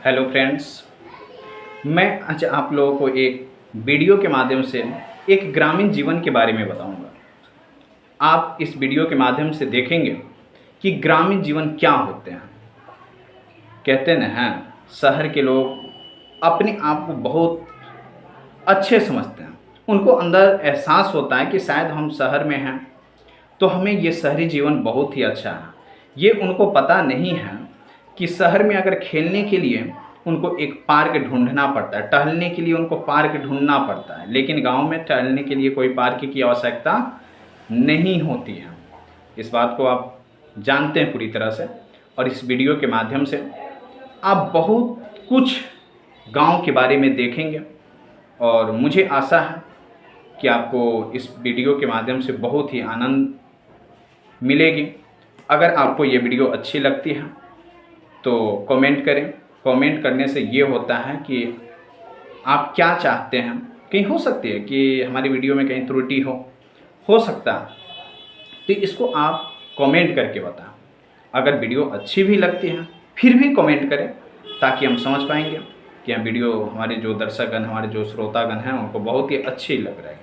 Hello friends, मैं आज आप लोगों को एक वीडियो के माध्यम से एक ग्रामीण जीवन के बारे में बताऊंगा। आप इस वीडियो के माध्यम से देखेंगे कि ग्रामीण जीवन क्या होते हैं। कहते न हैं, शहर के लोग अपने आप को बहुत अच्छे समझते हैं। उनको अंदर एहसास होता है कि शायद हम शहर में हैं तो हमें ये शहरी जीवन बहुत ही अच्छा है। ये उनको पता नहीं है कि शहर में अगर खेलने के लिए उनको एक पार्क ढूंढना पड़ता है, टहलने के लिए उनको पार्क ढूंढना पड़ता है, लेकिन गांव में टहलने के लिए कोई पार्क की आवश्यकता नहीं होती है। इस बात को आप जानते हैं पूरी तरह से, और इस वीडियो के माध्यम से आप बहुत कुछ गांव के बारे में देखेंगे और मुझे आशा है कि आपको इस वीडियो के माध्यम से बहुत ही आनंद मिलेगी। अगर आपको ये वीडियो अच्छी लगती है तो कमेंट करें। कमेंट करने से ये होता है कि आप क्या चाहते हैं। कहीं हो सकती है कि हमारी वीडियो में कहीं त्रुटि हो सकता है, तो इसको आप कमेंट करके बताएं। अगर वीडियो अच्छी भी लगती है फिर भी कमेंट करें, ताकि हम समझ पाएंगे कि यह वीडियो हमारे जो दर्शकगण, हमारे जो श्रोतागण हैं, उनको बहुत ही अच्छी लग रही है।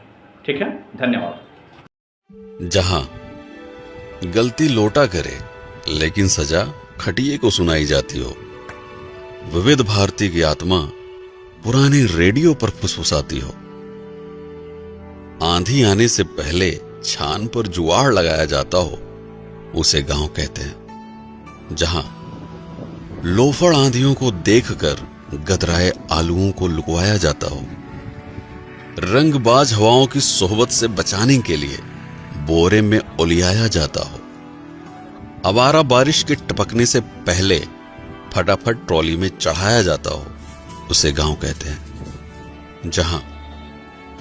ठीक है, धन्यवाद। जहां गलती लोटा करे लेकिन सजा खटिए को सुनाई जाती हो, विविध भारती की आत्मा पुरानी रेडियो पर फुसफुसाती हो, आंधी आने से पहले छान पर जुआड़ लगाया जाता हो, उसे गांव कहते हैं। जहां लोफड़ आंधियों को देखकर गदराए आलुओं को लुकवाया जाता हो, रंगबाज हवाओं की सोहबत से बचाने के लिए बोरे में उलियाया जाता हो, आवारा बारिश के टपकने से पहले फटाफट ट्रॉली में चढ़ाया जाता हो, उसे गांव कहते हैं। जहां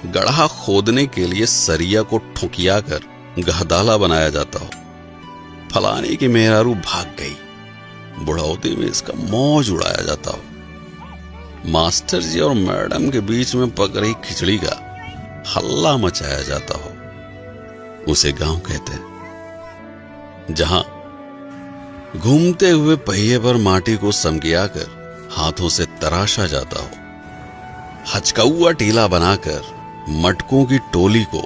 गड्ढा खोदने के लिए सरिया को ठुकिया कर गहदाला बनाया जाता हो, फलाने की मेहरारू भाग गई, बुढ़ौती में इसका मौज उड़ाया जाता हो, मास्टर जी और मैडम के बीच में पक रही खिचड़ी का हल्ला मचाया जाता हो, उसे गांव कहते हैं। जहां घूमते हुए पहिए पर माटी को समगिया कर हाथों से तराशा जाता हो, हचकौआ टीला बनाकर मटकों की टोली को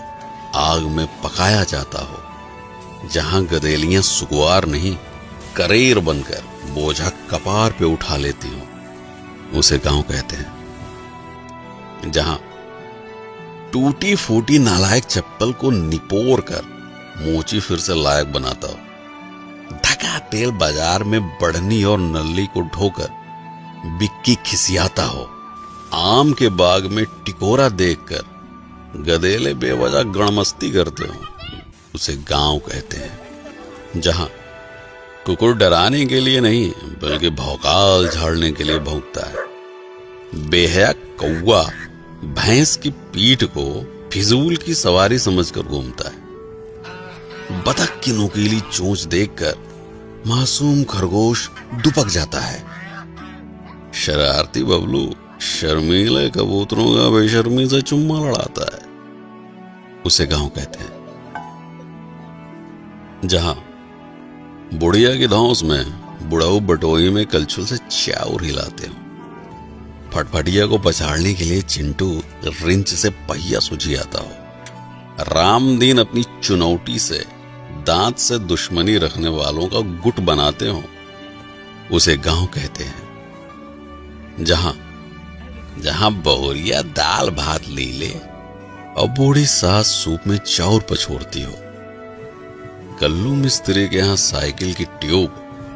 आग में पकाया जाता हो, जहां गदेलियां सुकुआर नहीं करेर बनकर बोझा कपार पे उठा लेती हो, उसे गांव कहते हैं। जहां टूटी फूटी नालायक चप्पल को निपोर कर मोची फिर से लायक बनाता हो, धका तेल बाजार में बढ़नी और नल्ली को ढोकर बिक्की खिसियाता हो, आम के बाग में टिकोरा देखकर गधेले बेवजह गणमस्ती करते हो, उसे गांव कहते हैं। जहां कुकुर डराने के लिए नहीं बल्कि भौकाल झाड़ने के लिए भौंकता है, बेहया कौवा भैंस की पीठ को फिजूल की सवारी समझकर घूमता है, बतख की नुकीली चोंच देखकर मासूम खरगोश दुपक जाता है, शरारती बबलू शर्मीले कबूतरों का बेशर्मी से चुम्मा लड़ाता है, उसे गांव कहते हैं। जहां बुढ़िया की धौंस में बुढ़ाऊ बटोई में कलछुल से चाउर हिलाते हो, फटफटिया को पछाड़ने के लिए चिंटू रिंच से पहिया सुझियाता हो, रामदीन अपनी चुनौती से दांत से दुश्मनी रखने वालों का गुट बनाते हो, उसे गांव कहते हैं। जहां बहुरिया दाल भात लीले और बूढ़ी सास सूप में चाउर पछोड़ती हो, कल्लू मिस्त्री के यहां साइकिल की ट्यूब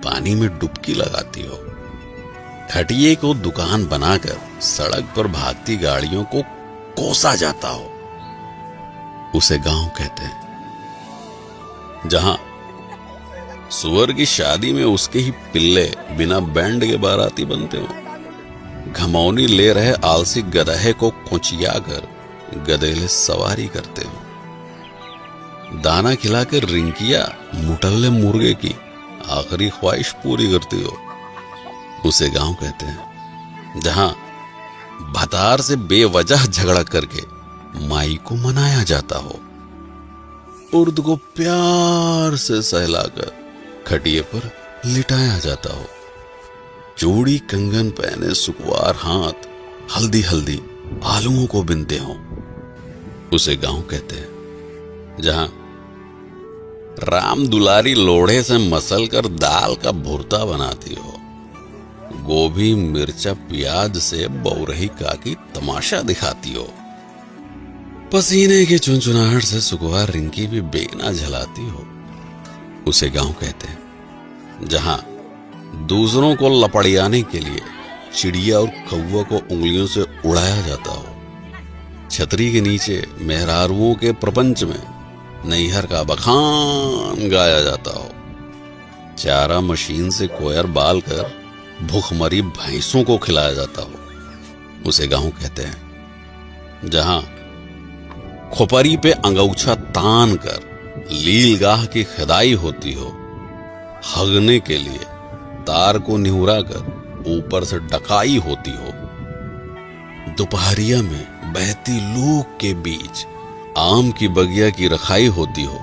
पानी में डुबकी लगाती हो, खटिए को दुकान बनाकर सड़क पर भागती गाड़ियों को कोसा जाता हो, उसे गांव कहते हैं। जहां सुअर की शादी में उसके ही पिल्ले बिना बैंड के बाराती बनते हो, घमौनी ले रहे आलसी गधे को खुचिया कर गधेले सवारी करते हो, दाना खिलाकर रिंकिया मुटल्ले मुर्गे की आखिरी ख्वाहिश पूरी करती हो, उसे गांव कहते हैं। जहां भतार से बेवजह झगड़ा करके माई को मनाया जाता हो, उर्द को प्यार से सहलाकर खटिए पर लिटाया जाता हो, चूड़ी कंगन पहने सुकुवार हाथ हल्दी हल्दी आलूओं को बिनते हो, उसे गांव कहते हैं। जहां राम दुलारी लोढ़े से मसल कर दाल का भुर्ता बनाती हो, गोभी मिर्चा प्याज से बौरही काकी तमाशा दिखाती हो, पसीने की चुनचुनाहट से सुकुवार रिंकी भी बेगना झलाती हो, उसे गांव कहते हैं। जहां दूसरों को लपड़ियाने के लिए चिड़िया और कौवा को उंगलियों से उड़ाया जाता हो, छतरी के नीचे मेहरारुओं के प्रपंच में नैहर का बखान गाया जाता हो, चारा मशीन से कोयर बाल कर भूखमरी भैंसों को खिलाया जाता हो, उसे गांव कहते हैं। जहां खोपरी पे अंगौछा तान कर लीलगाह की खदाई होती हो, हगने के लिए तार को निहुरा कर ऊपर से डकाई होती हो, दोपहरिया में बहती लूक के बीच आम की बगिया की रखाई होती हो,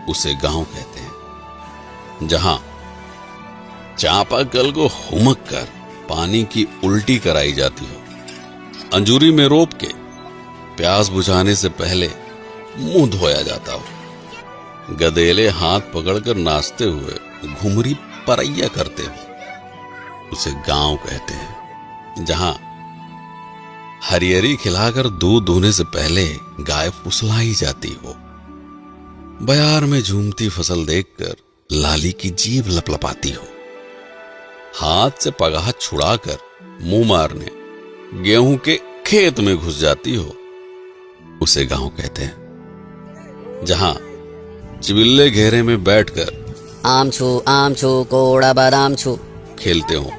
उसे गांव कहते हैं। जहां चापाकल को हुमक कर पानी की उल्टी कराई जाती हो, अंजूरी में रोप के प्यास बुझाने से पहले मुंह धोया जाता हो, गदेले हाथ पकड़कर नाचते हुए घुमरी परैया करते हो, उसे गांव कहते हैं। जहां हरियरी खिलाकर दूध धोने से पहले गाय फुसलाई जाती हो, बयार में झूमती फसल देखकर लाली की जीभ लपलपाती हो, हाथ से पगाह छुड़ाकर मुंह मारने गेहूं के खेत में घुस जाती हो, उसे गांव कहते हैं। जहां चिबिल्ले घेरे में बैठकर आम छू कोड़ा बादाम छू खेलते हो,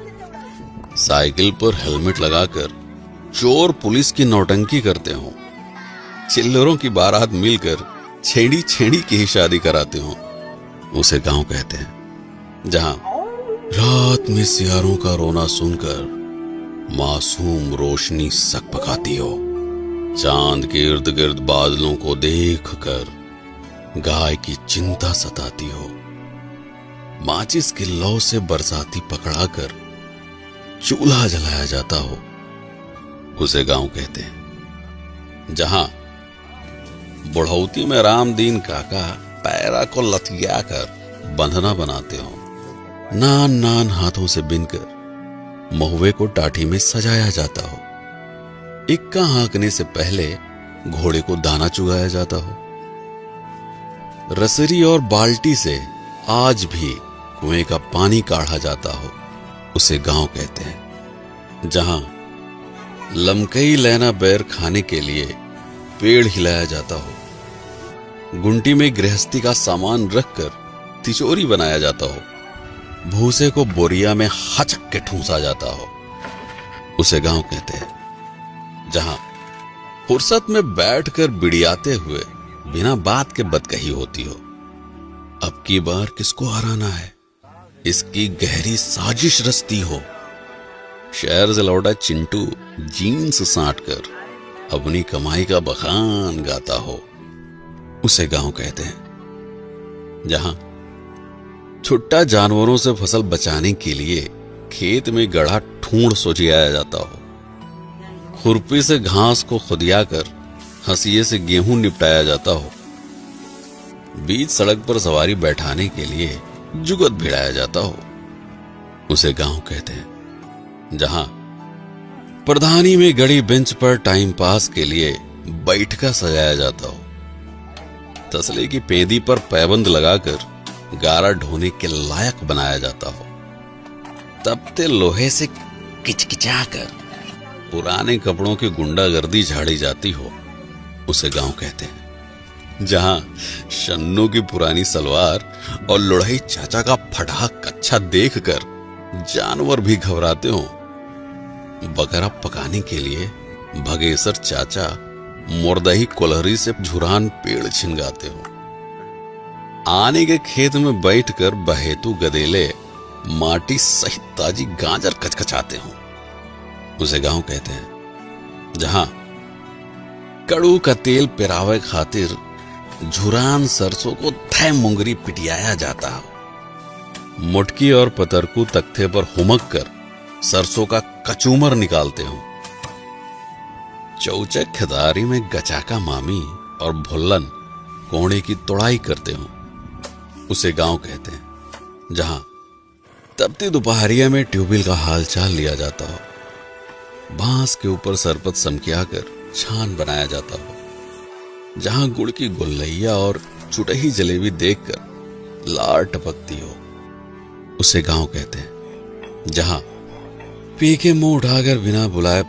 साइकिल पर हेलमेट लगाकर चोर पुलिस की नौटंकी करते हो, चिल्लरों की बारात मिलकर छेड़ी छेड़ी की ही शादी कराते हो, उसे गांव कहते हैं। जहां रात में सियारों का रोना सुनकर मासूम रोशनी सक पकाती हो, चांद के इर्द गिर्द बादलों को देखकर गाय की चिंता सताती हो, माचिस की लौ से बरसाती पकड़ाकर चूल्हा जलाया जाता हो, उसे गांव कहते हैं। जहां बुढ़ौती में रामदीन काका पैरा को लथिया कर बंधना बनाते हो, नान नान हाथों से बिनकर महुए को टाठी में सजाया जाता हो, इक्का हाँकने से पहले घोड़े को दाना चुगाया जाता हो, रसरी और बाल्टी से आज भी कुएं का पानी काढ़ा जाता हो, उसे गांव कहते हैं। जहां लमकई लैना बैर खाने के लिए पेड़ हिलाया जाता हो, गुंटी में गृहस्थी का सामान रखकर तिजोरी बनाया जाता हो, भूसे को बोरिया में हचक के ठूंसा जाता हो, उसे गांव कहते हैं। जहां फुर्सत में बैठकर बिड़ियाते हुए बिना बात के बदकही होती हो, अब की बार किसको हराना है, इसकी गहरी साजिश रचती हो, शहर से लौटा चिंटू जीन्स साट कर अपनी कमाई का बखान गाता हो, उसे गांव कहते हैं। जहां छुट्टा जानवरों से फसल बचाने के लिए खेत में गढ़ा ठूंढ सोचियाया जाता हो, खुरपी से घास को खुदियाकर हंसिये से गेहूं निपटाया जाता हो, बीच सड़क पर सवारी बैठाने के लिए जुगत भिड़ाया जाता हो, उसे गांव कहते हैं। जहां प्रधानी में गड़ी बेंच पर टाइम पास के लिए बैठका सजाया जाता हो, तसले की पेंदी पर पैबंद लगाकर गारा ढोने के लायक बनाया जाता हो, तपते लोहे से किचकिचाकर पुराने कपड़ों की गुंडागर्दी झाड़ी जाती हो, उसे गांव कहते हैं। जहां शन्नू की पुरानी सलवार और लुढ़ई चाचा का फटा कच्छा देखकर जानवर भी घबराते हो, बकरा पकाने के लिए भगेसर चाचा मुर्दही कोलहरी से झुरान पेड़ छिनगाते हो, आने के खेत में बैठकर बहेतु गदेले माटी सहित ताजी गाजर कचकचाते हो, उसे गांव कहते हैं। जहां कड़ू का तेल पिरावे खातिर झुरान सरसों को धै मुंगरी पिटियाया जाता हो, मुटकी और पतरकू तख्ते पर हुमक कर सरसों का कचूमर निकालते हो। चौचक खिदारी में गचाका मामी और भुल्लन कोड़े की तोड़ाई करते हो, उसे गांव कहते हैं। जहां तपती दोपहरिया में ट्यूबवेल का हालचाल लिया जाता हो, बांस के ऊपर सरपत समकिया कर छान बनाया जाता हो, जहां गुड़ की गुल्लैया और चुटही जलेबी देखकर लार टपकती हो, उसे गांव कहते हैं। जहां पी के मुंह उठाकर बिना बुलाए